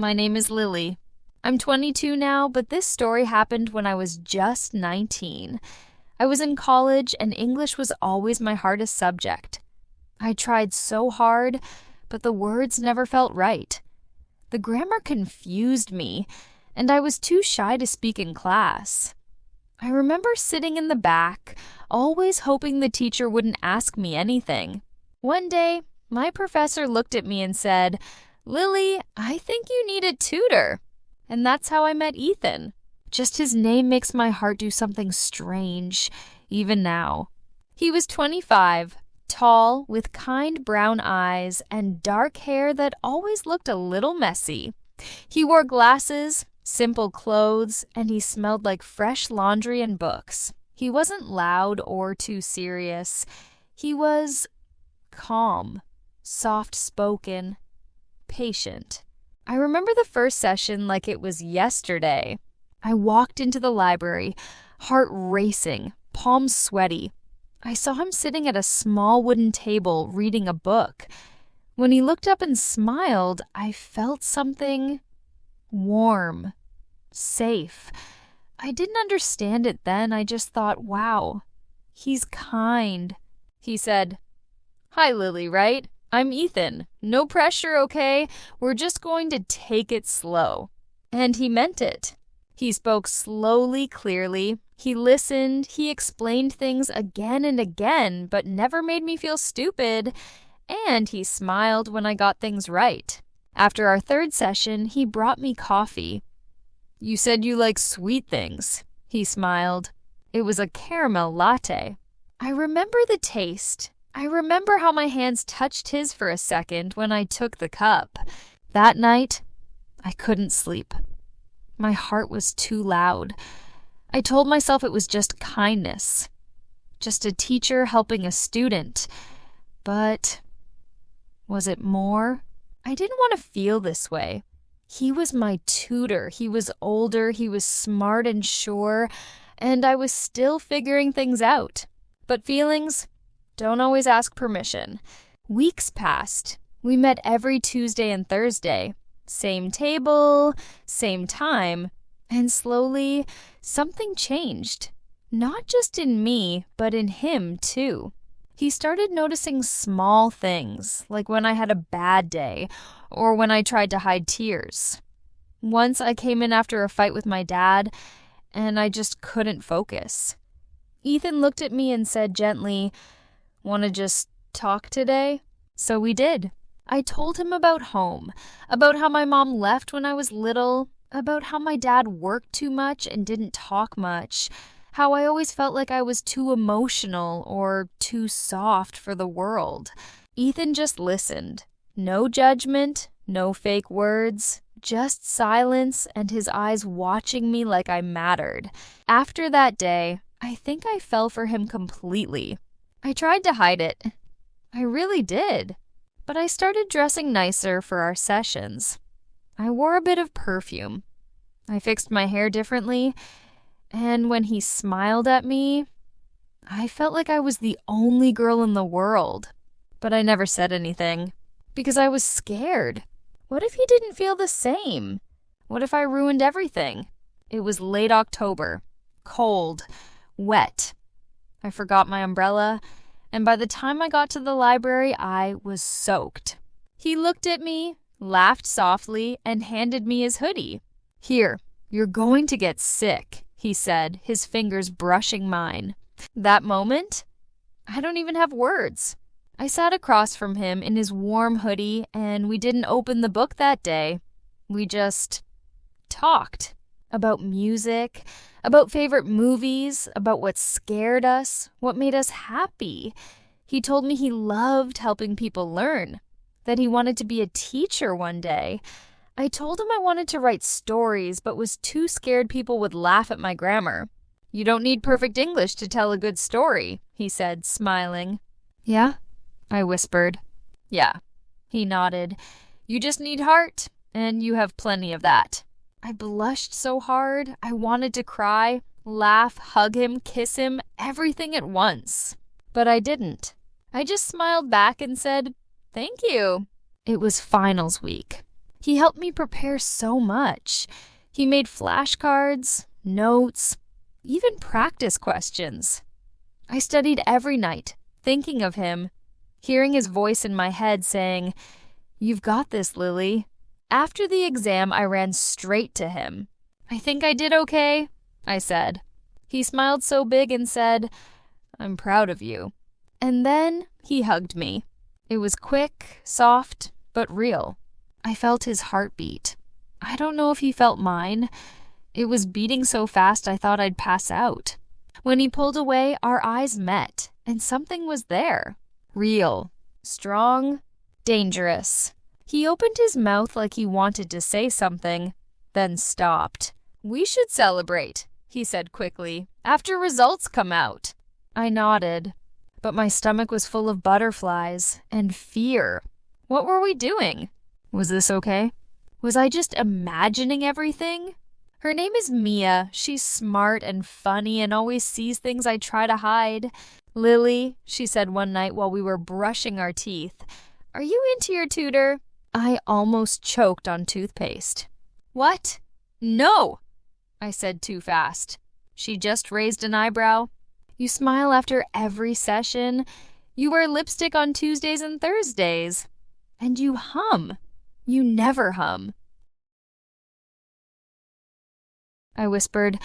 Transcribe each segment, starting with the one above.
My name is Lily. I'm 22 now, but this story happened when I was just 19. I was in college, and English was always my hardest subject. I tried so hard, but the words never felt right. The grammar confused me, and I was too shy to speak in class. I remember sitting in the back, always hoping the teacher wouldn't ask me anything. One day, my professor looked at me and said, "Lily, I think you need a tutor." And that's how I met Ethan. Just his name makes my heart do something strange, even now. He was 25, tall, with kind brown eyes, and dark hair that always looked a little messy. He wore glasses, simple clothes, and he smelled like fresh laundry and books. He wasn't loud or too serious. He was calm, soft-spoken, patient. I remember the first session like it was yesterday. I walked into the library, heart racing, palms sweaty. I saw him sitting at a small wooden table reading a book. When he looked up and smiled, I felt something warm, safe. I didn't understand it then. I just thought, wow, he's kind. He said, "Hi, Lily, right? I'm Ethan. No pressure, okay? We're just going to take it slow." And he meant it. He spoke slowly, clearly. He listened. He explained things again and again, but never made me feel stupid. And he smiled when I got things right. After our third session, he brought me coffee. "You said you like sweet things," he smiled. It was a caramel latte. I remember the taste. I remember how my hands touched his for a second when I took the cup. That night, I couldn't sleep. My heart was too loud. I told myself it was just kindness, just a teacher helping a student. But was it more? I didn't want to feel this way. He was my tutor. He was older, he was smart and sure, and I was still figuring things out. But feelings don't always ask permission. Weeks passed. We met every Tuesday and Thursday. Same table, same time. And slowly, something changed. Not just in me, but in him, too. He started noticing small things, like when I had a bad day, or when I tried to hide tears. Once I came in after a fight with my dad, and I just couldn't focus. Ethan looked at me and said gently, "Want to just talk today?" So we did. I told him about home, about how my mom left when I was little, about how my dad worked too much and didn't talk much, how I always felt like I was too emotional or too soft for the world. Ethan just listened. No judgment, no fake words, just silence and his eyes watching me like I mattered. After that day, I think I fell for him completely. I tried to hide it. I really did. But I started dressing nicer for our sessions. I wore a bit of perfume. I fixed my hair differently. And when he smiled at me, I felt like I was the only girl in the world. But I never said anything, because I was scared. What if he didn't feel the same? What if I ruined everything? It was late October, cold, wet. I forgot my umbrella, and by the time I got to the library, I was soaked. He looked at me, laughed softly, and handed me his hoodie. "Here, you're going to get sick," he said, his fingers brushing mine. That moment, I don't even have words. I sat across from him in his warm hoodie, and we didn't open the book that day. We just talked about music, about favorite movies, about what scared us, what made us happy. He told me he loved helping people learn, that he wanted to be a teacher one day. I told him I wanted to write stories, but was too scared people would laugh at my grammar. "You don't need perfect English to tell a good story," he said, smiling. "Yeah?" I whispered. "Yeah." He nodded. "You just need heart, and you have plenty of that." I blushed so hard. I wanted to cry, laugh, hug him, kiss him, everything at once. But I didn't. I just smiled back and said, "Thank you." It was finals week. He helped me prepare so much. He made flashcards, notes, even practice questions. I studied every night, thinking of him, hearing his voice in my head saying, "You've got this, Lily." After the exam, I ran straight to him. "I think I did okay," I said. He smiled so big and said, "I'm proud of you." And then he hugged me. It was quick, soft, but real. I felt his heartbeat. I don't know if he felt mine. It was beating so fast I thought I'd pass out. When he pulled away, our eyes met, and something was there. Real, strong, dangerous. He opened his mouth like he wanted to say something, then stopped. "We should celebrate," he said quickly, "after results come out." I nodded, but my stomach was full of butterflies and fear. What were we doing? Was this okay? Was I just imagining everything? Her name is Mia. She's smart and funny and always sees things I try to hide. "Lily," she said one night while we were brushing our teeth, "are you into your tutor?" I almost choked on toothpaste. "What? No," I said too fast. She just raised an eyebrow. "You smile after every session. You wear lipstick on Tuesdays and Thursdays. And you hum. You never hum." I whispered,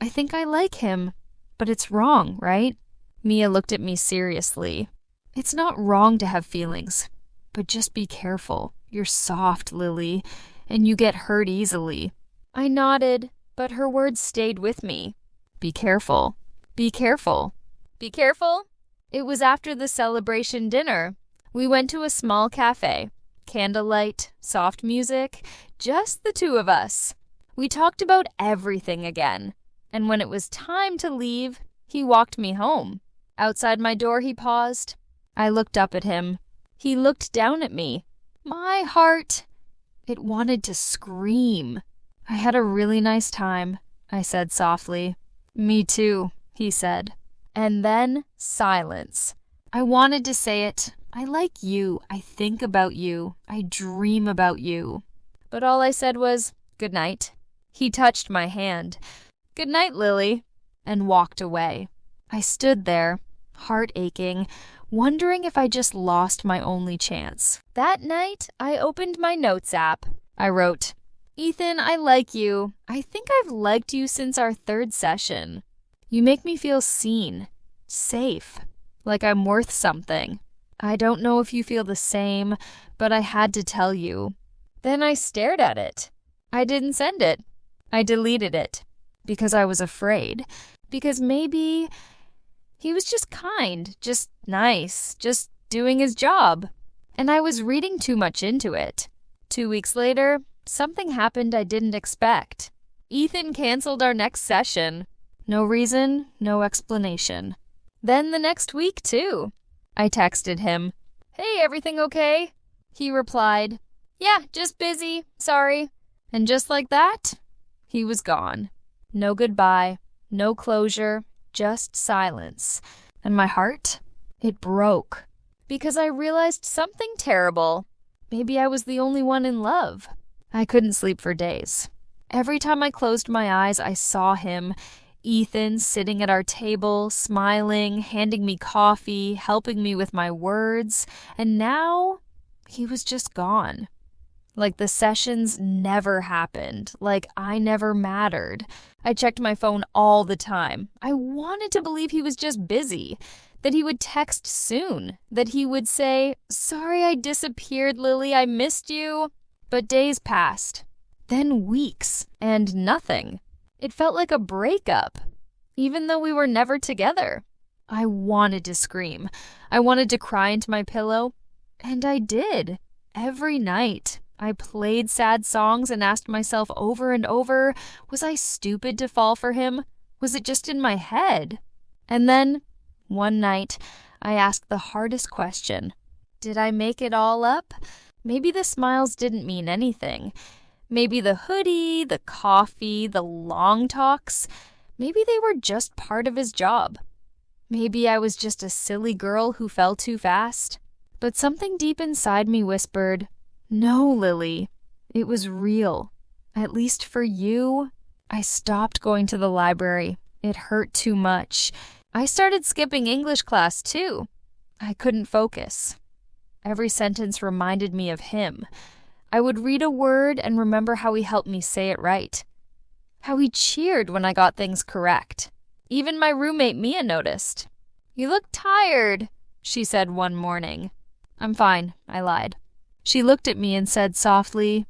"I think I like him, but it's wrong, right?" Mia looked at me seriously. "It's not wrong to have feelings, but just be careful. You're soft, Lily, and you get hurt easily." I nodded, but her words stayed with me. Be careful. Be careful. Be careful? It was after the celebration dinner. We went to a small cafe. Candlelight, soft music, just the two of us. We talked about everything again. And when it was time to leave, he walked me home. Outside my door, he paused. I looked up at him. He looked down at me. My heart, it wanted to scream. "I had a really nice time," I said softly. "Me too," he said. And then silence. I wanted to say it. "I like you. I think about you. I dream about you." But all I said was, "Good night." He touched my hand. "Good night, Lily," and walked away. I stood there, heart aching, wondering if I just lost my only chance. That night, I opened my notes app. I wrote, "Ethan, I like you. I think I've liked you since our third session. You make me feel seen, safe, like I'm worth something. I don't know if you feel the same, but I had to tell you." Then I stared at it. I didn't send it. I deleted it. Because I was afraid. Because maybe he was just kind, just nice, just doing his job. And I was reading too much into it. 2 weeks later, something happened I didn't expect. Ethan canceled our next session. No reason, no explanation. Then the next week, too. I texted him, "Hey, everything okay?" He replied, "Yeah, just busy, sorry." And just like that, he was gone. No goodbye, no closure, just silence. And my heart, it broke. Because I realized something terrible. Maybe I was the only one in love. I couldn't sleep for days. Every time I closed my eyes, I saw him, Ethan, sitting at our table, smiling, handing me coffee, helping me with my words. And now, he was just gone. Like the sessions never happened, like I never mattered. I checked my phone all the time. I wanted to believe he was just busy, that he would text soon, that he would say, "Sorry I disappeared, Lily, I missed you." But days passed, then weeks, and nothing. It felt like a breakup, even though we were never together. I wanted to scream. I wanted to cry into my pillow, and I did, every night. I played sad songs and asked myself over and over, was I stupid to fall for him? Was it just in my head? And then, one night, I asked the hardest question. Did I make it all up? Maybe the smiles didn't mean anything. Maybe the hoodie, the coffee, the long talks, maybe they were just part of his job. Maybe I was just a silly girl who fell too fast. But something deep inside me whispered, "No, Lily, It was real. At least for you. I stopped going to the library. It hurt too much. I started skipping English class too. I couldn't focus. Every sentence reminded me of him. I would read a word and remember how he helped me say it right. How he cheered when I got things correct. Even my roommate Mia noticed. "You look tired," she said one morning. "I'm fine," I lied. She looked at me and said softly,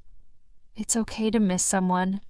"It's okay to miss someone,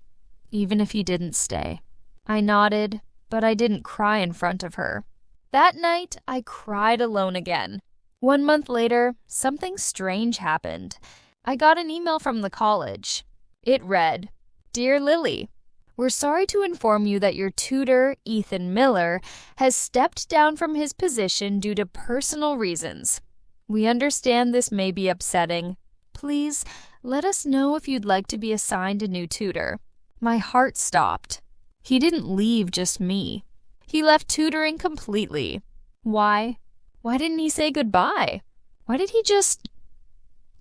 even if he didn't stay." I nodded, but I didn't cry in front of her. That night, I cried alone again. 1 month later, something strange happened. I got an email from the college. It read, "Dear Lily, we're sorry to inform you that your tutor, Ethan Miller, has stepped down from his position due to personal reasons. We understand this may be upsetting. Please let us know if you'd like to be assigned a new tutor." My heart stopped. He didn't leave just me. He left tutoring completely. Why? Why didn't he say goodbye? Why did he just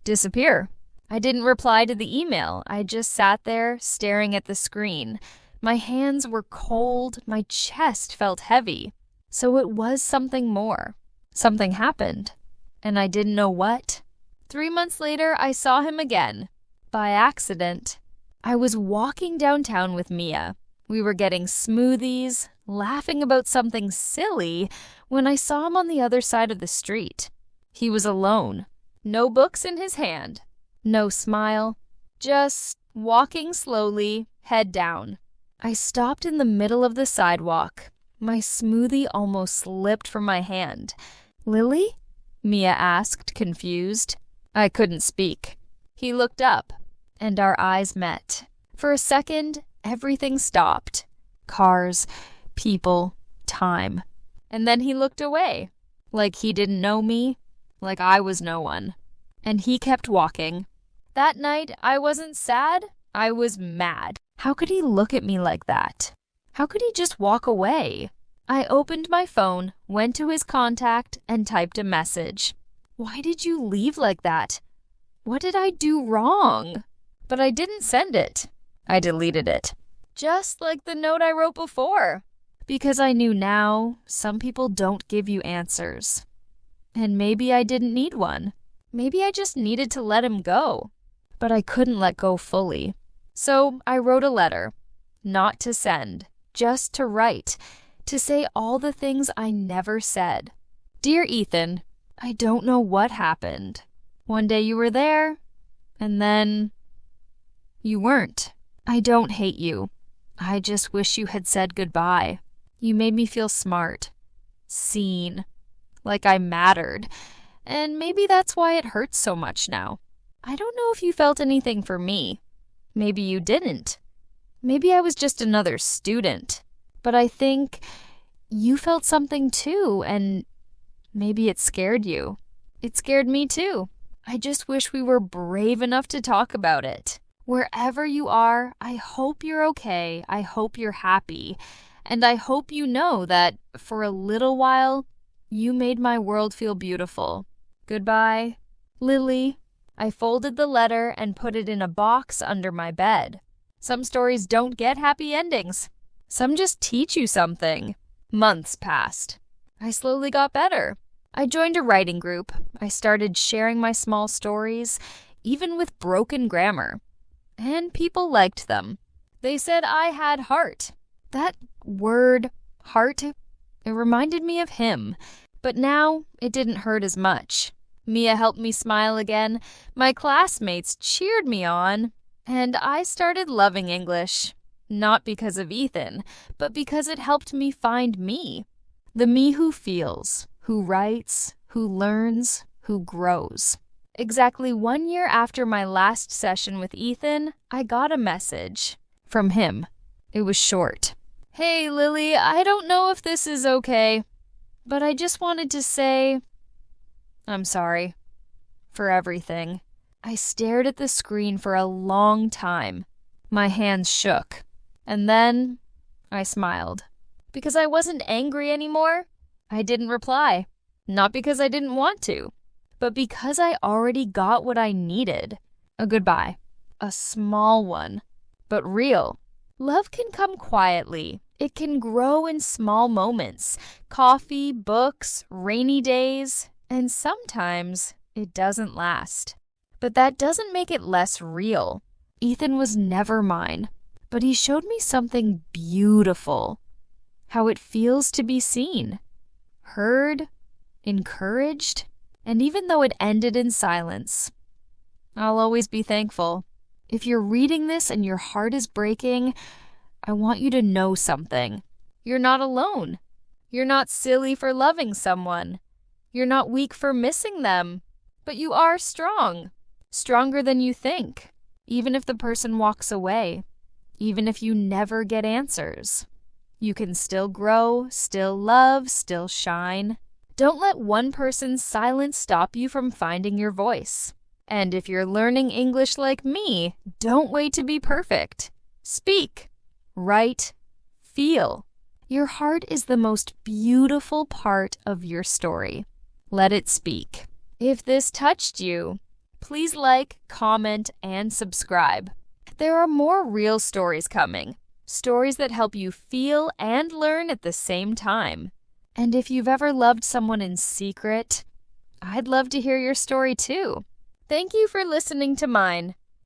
disappear? I didn't reply to the email. I just sat there staring at the screen. My hands were cold. My chest felt heavy. So it was something more. Something happened. And I didn't know what. 3 months later, I saw him again. By accident. I was walking downtown with Mia. We were getting smoothies, laughing about something silly, when I saw him on the other side of the street. He was alone. No books in his hand. No smile. Just walking slowly, head down. I stopped in the middle of the sidewalk. My smoothie almost slipped from my hand. "Lily?" Mia asked, confused. I couldn't speak. He looked up, and our eyes met. For a second, everything stopped. Cars, people, time. And then he looked away, like he didn't know me, like I was no one. And he kept walking. That night, I wasn't sad, I was mad. How could he look at me like that? How could he just walk away? I opened my phone, went to his contact, and typed a message. Why did you leave like that? What did I do wrong? But I didn't send it. I deleted it. Just like the note I wrote before. Because I knew now, some people don't give you answers. And maybe I didn't need one. Maybe I just needed to let him go. But I couldn't let go fully. So I wrote a letter. Not to send, just to write. To say all the things I never said. Dear Ethan, I don't know what happened. One day you were there, and then you weren't. I don't hate you. I just wish you had said goodbye. You made me feel smart, seen, like I mattered, and maybe that's why it hurts so much now. I don't know if you felt anything for me. Maybe you didn't. Maybe I was just another student. But I think you felt something too, and maybe it scared you. It scared me too. I just wish we were brave enough to talk about it. Wherever you are, I hope you're okay. I hope you're happy. And I hope you know that for a little while, you made my world feel beautiful. Goodbye, Lily. I folded the letter and put it in a box under my bed. Some stories don't get happy endings. Some just teach you something. Months passed. I slowly got better. I joined a writing group. I started sharing my small stories, even with broken grammar. And people liked them. They said I had heart. That word, heart, it reminded me of him. But now it didn't hurt as much. Mia helped me smile again. My classmates cheered me on. And I started loving English. Not because of Ethan, but because it helped me find me. The me who feels, who writes, who learns, who grows. Exactly 1 year after my last session with Ethan, I got a message from him. It was short. Hey, Lily, I don't know if this is okay, but I just wanted to say I'm sorry for everything. I stared at the screen for a long time. My hands shook. And then I smiled. Because I wasn't angry anymore, I didn't reply. Not because I didn't want to, but because I already got what I needed. A goodbye. a small one, but real. Love can come quietly. It can grow in small moments, coffee, books, rainy days, and sometimes it doesn't last. But that doesn't make it less real. Ethan was never mine, but he showed me something beautiful. How it feels to be seen, heard, encouraged, and even though it ended in silence, I'll always be thankful. If you're reading this and your heart is breaking, I want you to know something. You're not alone. You're not silly for loving someone. You're not weak for missing them. But you are strong. Stronger than you think. Even if the person walks away. Even if you never get answers. You can still grow, still love, still shine. Don't let one person's silence stop you from finding your voice. And if you're learning English like me, don't wait to be perfect. Speak. Write. Feel. Your heart is the most beautiful part of your story. Let it speak. If this touched you, please like, comment, and subscribe. There are more real stories coming. Stories that help you feel and learn at the same time. And if you've ever loved someone in secret, I'd love to hear your story too. Thank you for listening to mine.